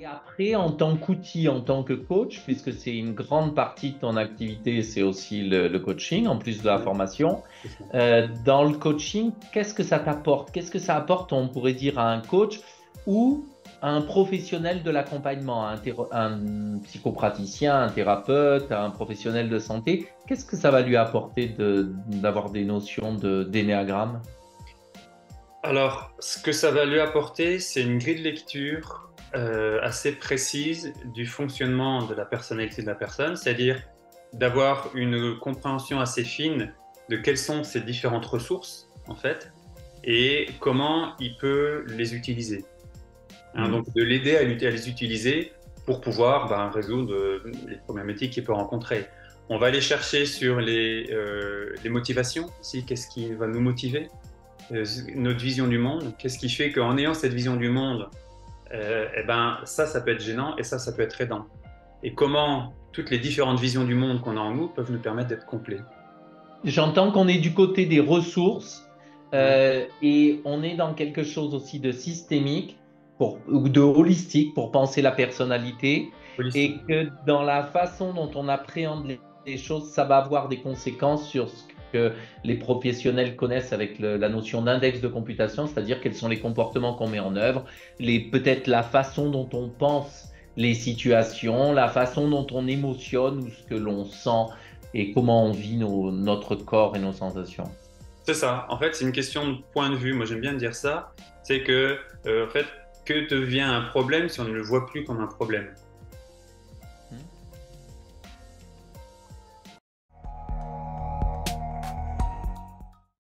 Et après, en tant qu'outil, en tant que coach, puisque c'est une grande partie de ton activité, c'est aussi le coaching, en plus de la Ouais, formation. c'est ça. Dans le coaching, qu'est-ce que ça t'apporte? Qu'est-ce que ça apporte, on pourrait dire, à un coach ou à un professionnel de l'accompagnement, un psychopraticien, un thérapeute, un professionnel de santé? Qu'est-ce que ça va lui apporter d'avoir des notions d'énéagramme? Alors, ce que ça va lui apporter, c'est une grille de lecture assez précise du fonctionnement de la personnalité de la personne, c'est-à-dire d'avoir une compréhension assez fine de quelles sont ces différentes ressources, en fait, et comment il peut les utiliser. Hein, Hmm. donc, de l'aider à les utiliser pour pouvoir résoudre les problématiques qu'il peut rencontrer. On va aller chercher sur les motivations, aussi, qu'est-ce qui va nous motiver, notre vision du monde, qu'est-ce qui fait qu'en ayant cette vision du monde, ça peut être gênant et ça peut être aidant. Et comment toutes les différentes visions du monde qu'on a en nous peuvent nous permettre d'être complets. J'entends qu'on est du côté des ressources Ouais. et on est dans quelque chose aussi de systémique ou de holistique pour penser la personnalité Holistique. et que dans la façon dont on appréhende les choses, ça va avoir des conséquences sur ce que les professionnels connaissent avec la notion d'index de computation, c'est-à-dire quels sont les comportements qu'on met en œuvre, peut-être la façon dont on pense les situations, la façon dont on émotionne ou ce que l'on sent et comment on vit notre corps et nos sensations. C'est ça. En fait, c'est une question de point de vue. Moi, j'aime bien dire ça. C'est que, en fait, que devient un problème si on ne le voit plus comme un problème?